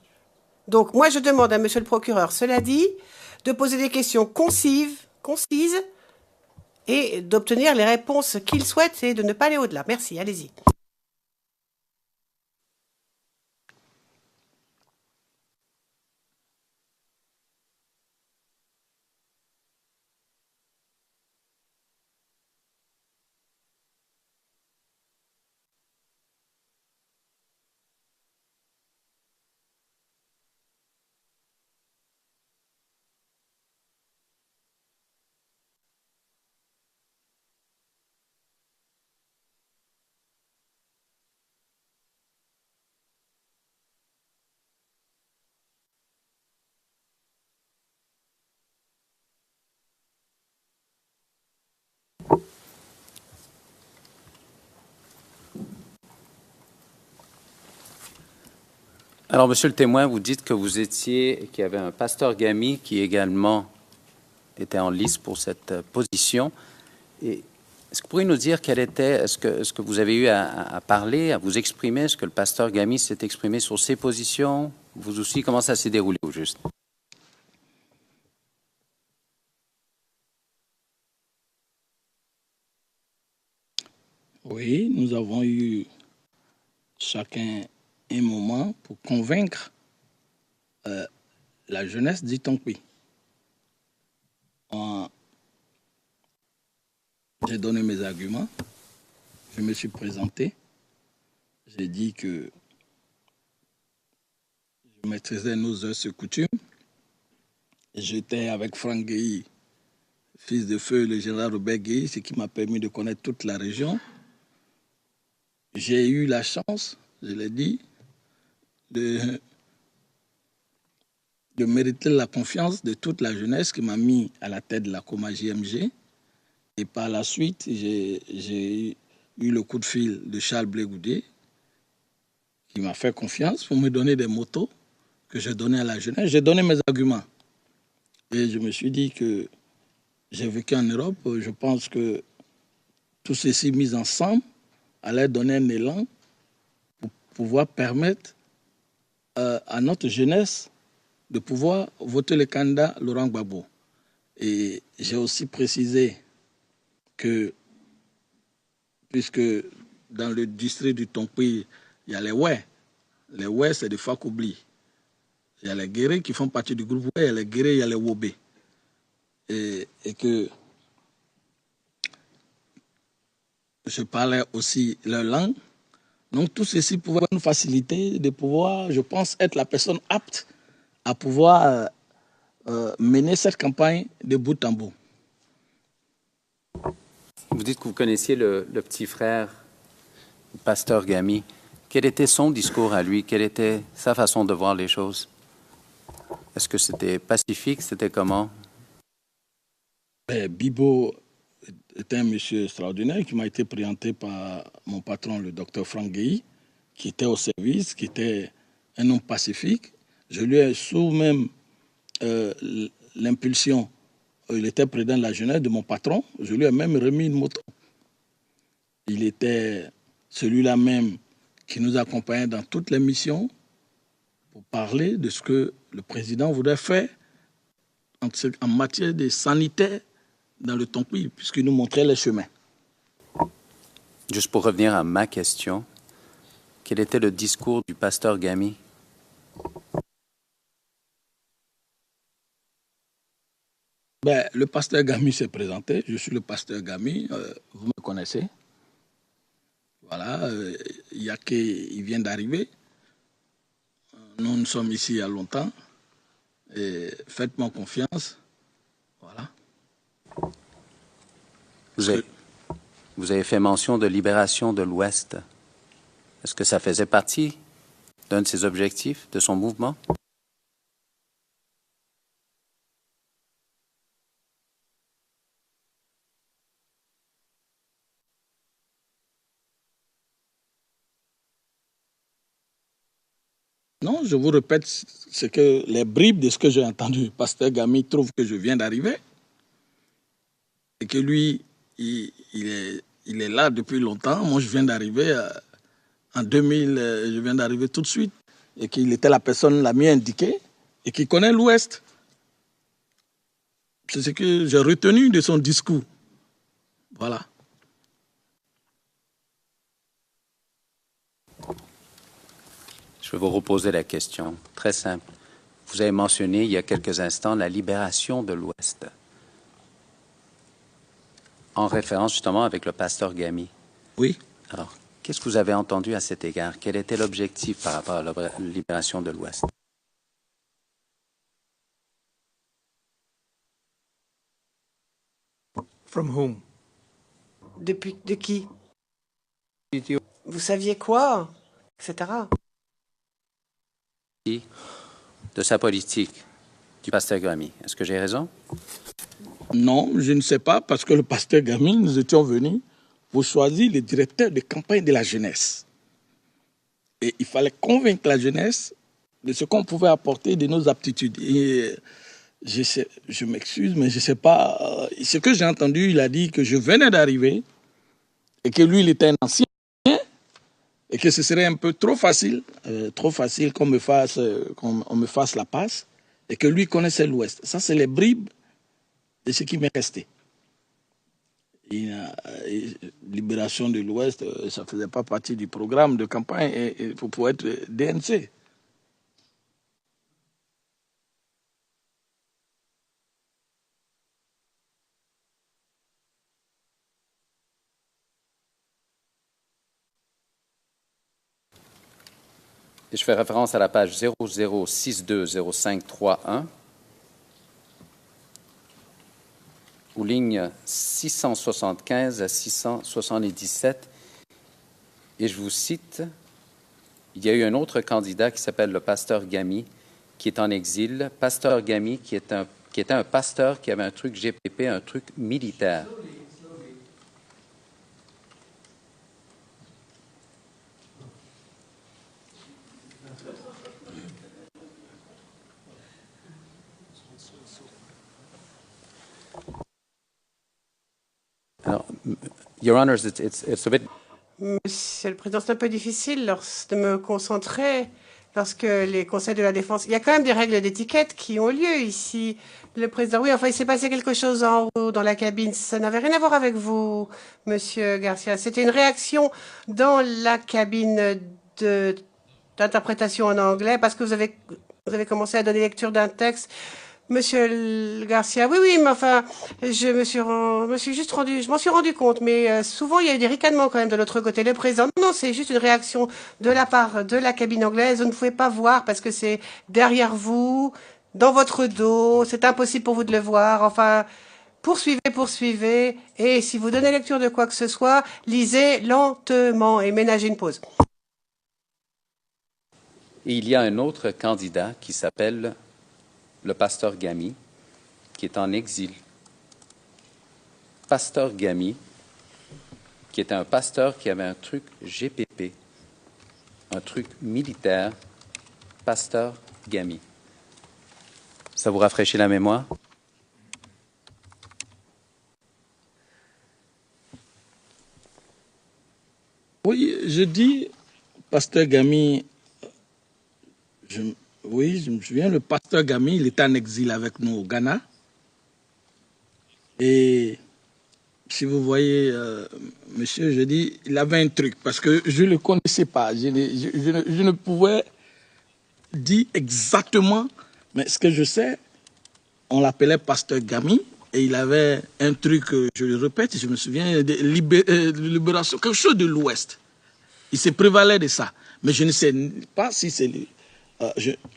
Donc, moi, je demande à monsieur le procureur, cela dit, de poser des questions concises, et d'obtenir les réponses qu'il souhaite et de ne pas aller au-delà. Merci, allez-y. Alors, monsieur le témoin, vous dites que qu'il y avait un pasteur Gami qui également était en lice pour cette position. Et est-ce que vous pourriez nous dire est-ce que vous avez eu à parler, à vous exprimer? Est-ce que le pasteur Gami s'est exprimé sur ses positions? Vous aussi, comment ça s'est déroulé au juste? Oui, nous avons eu chacun un moment pour convaincre la jeunesse d'Itonkpi. J'ai donné mes arguments, je me suis présenté, j'ai dit que je maîtrisais nos us et coutumes. J'étais avec Franck Gueye, fils de feu, le général Robert Gueye, ce qui m'a permis de connaître toute la région. J'ai eu la chance, je l'ai dit, de mériter la confiance de toute la jeunesse qui m'a mis à la tête de la Coma JMG. Et par la suite, j'ai eu le coup de fil de Charles Blé-Goudé qui m'a fait confiance pour me donner des motos que j'ai données à la jeunesse. J'ai donné mes arguments. Et je me suis dit que j'ai vécu en Europe. Je pense que tout ceci mis ensemble allait donner un élan pour pouvoir permettre à notre jeunesse de pouvoir voter le candidat Laurent Gbagbo. Et j'ai aussi précisé que puisque dans le district du Tongpi, il y a les Wè. Les Wè, c'est des Fakobli. Il y a les Guérés qui font partie du groupe Wè, il y a les Guérés, il y a les Wobé. Et que je parlais aussi leur langue. Donc tout ceci pouvait nous faciliter de pouvoir, je pense, être la personne apte à pouvoir mener cette campagne de bout en bout. Vous dites que vous connaissiez le petit frère, le pasteur Gami. Quel était son discours à lui? Quelle était sa façon de voir les choses? Est-ce que c'était pacifique? C'était comment? Bibo était un monsieur extraordinaire qui m'a été présenté par mon patron, le docteur Franck Guéhi, qui était au service, qui était un homme pacifique. Je lui ai sous même l'impulsion, il était président de la jeunesse de mon patron, je lui ai même remis une moto. Il était celui-là même qui nous accompagnait dans toutes les missions pour parler de ce que le président voudrait faire en matière de sanitaire dans le Tongpi, puisqu'il nous montrait les chemins. Juste pour revenir à ma question, quel était le discours du pasteur Gami? Le pasteur Gami s'est présenté. Je suis le pasteur Gami, vous me connaissez. Voilà, Yake, il vient d'arriver. Nous sommes ici il y a longtemps. Et faites-moi confiance. Voilà. Vous avez fait mention de libération de l'Ouest. Est-ce que ça faisait partie d'un de ses objectifs, de son mouvement? Non, je vous répète ce que les bribes de ce que j'ai entendu. Pasteur Gami trouve que je viens d'arriver et que lui, il est là depuis longtemps. Moi, je viens d'arriver en 2000, je viens d'arriver tout de suite et qu'il était la personne la mieux indiquée et qui connaît l'Ouest. C'est ce que j'ai retenu de son discours. Voilà. Je vais vous reposer la question. Très simple. Vous avez mentionné il y a quelques instants la libération de l'Ouest, en référence justement avec le pasteur Gami. Oui. Alors, qu'est-ce que vous avez entendu à cet égard? Quel était l'objectif par rapport à la libération de l'Ouest? From whom? De qui? Vous saviez quoi? Etc. De sa politique, du pasteur Gami. Est-ce que j'ai raison? Non, je ne sais pas, parce que le pasteur Gami, nous étions venus pour choisir le directeur de campagne de la jeunesse. Et il fallait convaincre la jeunesse de ce qu'on pouvait apporter de nos aptitudes. Et je m'excuse, mais je ne sais pas. Ce que j'ai entendu, il a dit que je venais d'arriver et que lui, il était un ancien et que ce serait un peu trop facile qu'on me fasse la passe et que lui connaissait l'Ouest. Ça, c'est les bribes de ce qui m'est resté. Libération de l'Ouest, ça ne faisait pas partie du programme de campagne pour pouvoir être DNC. Et je fais référence à la page 00620531, ou ligne 675 à 677. Et je vous cite, il y a eu un autre candidat qui s'appelle le pasteur Gami, qui est en exil. Pasteur Gami, qui était un pasteur qui avait un truc GPP, un truc militaire. Alors, Your Honors, it's a bit... Monsieur le Président, c'est un peu difficile de me concentrer lorsque les conseils de la défense... Il y a quand même des règles d'étiquette qui ont lieu ici. Le président, oui, enfin, il s'est passé quelque chose en haut dans la cabine. Ça n'avait rien à voir avec vous, Monsieur Garcia. C'était une réaction dans la cabine d'interprétation en anglais parce que vous avez commencé à donner lecture d'un texte. Monsieur Garcia, oui, mais enfin, je m'en suis rendu compte, mais souvent il y a eu des ricanements quand même de l'autre côté. Le président, non, c'est juste une réaction de la part de la cabine anglaise. Vous ne pouvez pas voir parce que c'est derrière vous, dans votre dos, c'est impossible pour vous de le voir. Enfin, poursuivez, et si vous donnez lecture de quoi que ce soit, lisez lentement et ménagez une pause. Et il y a un autre candidat qui s'appelle le pasteur Gamy, qui est en exil. Pasteur Gamy, qui était un pasteur qui avait un truc GPP, un truc militaire, pasteur Gamy. Ça vous rafraîchit la mémoire? Oui, je dis, pasteur Gamy, oui, je me souviens, le pasteur Gamy, il était en exil avec nous au Ghana. Et si vous voyez, monsieur, je dis, il avait un truc, parce que je ne le connaissais pas. Je ne pouvais dire exactement, mais ce que je sais, on l'appelait pasteur Gamy, et il avait un truc, je le répète, je me souviens, de libération, quelque chose de l'Ouest. Il se prévalait de ça. Mais je ne sais pas si c'est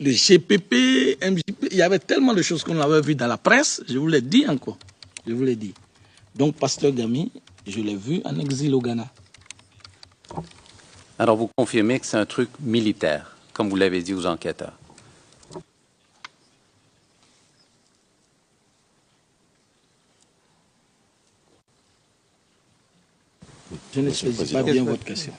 le GPP, MJP, il y avait tellement de choses qu'on avait vues dans la presse, je vous l'ai dit encore, je vous l'ai dit. Donc, pasteur Gamy, je l'ai vu en exil au Ghana. Alors, vous confirmez que c'est un truc militaire, comme vous l'avez dit aux enquêteurs. Je ne saisis pas bien votre question.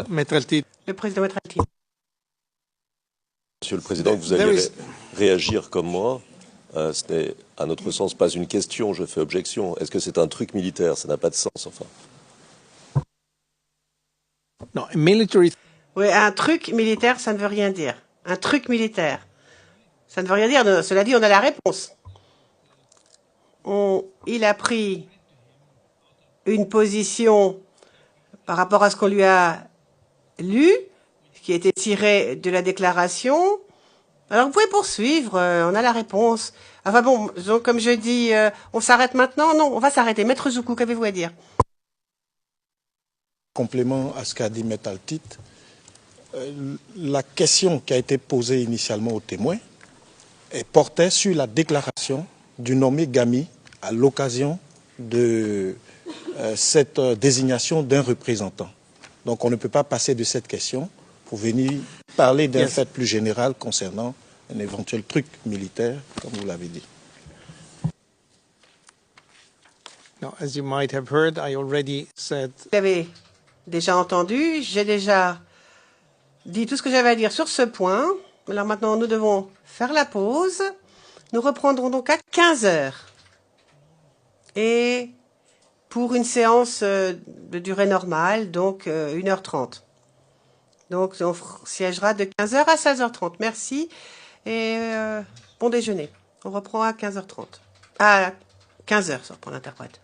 Maître Altit. Le président Maître Altit. Monsieur le Président, que vous alliez réagir comme moi. Ce n'est, à notre sens, pas une question, je fais objection. Est-ce que c'est un truc militaire? Ça n'a pas de sens, enfin. Non, military. Oui, un truc militaire, ça ne veut rien dire. Un truc militaire, ça ne veut rien dire. Cela dit, on a la réponse. Il a pris une position par rapport à ce qu'on lui a lu, qui était tiré de la déclaration. Alors, vous pouvez poursuivre, on a la réponse. Enfin bon, donc, comme je dis, on s'arrête maintenant? Non, on va s'arrêter. Maître Zoukou, qu'avez-vous à dire? Complément à ce qu'a dit Maître Altit, la question qui a été posée initialement aux témoins portait sur la déclaration du nommé Gamy à l'occasion de cette désignation d'un représentant. Donc on ne peut pas passer de cette question pour venir parler d'un fait plus général concernant un éventuel truc militaire, comme vous l'avez dit. No, as you might have heard, I already said. Vous l'avez déjà entendu, j'ai déjà dit tout ce que j'avais à dire sur ce point. Alors maintenant, nous devons faire la pause. Nous reprendrons donc à 15 heures. Et pour une séance de durée normale, donc 1h30. Donc on siégera de 15h à 16h30. Merci et bon déjeuner. On reprend à 15h30. À 15h pour l'interprète.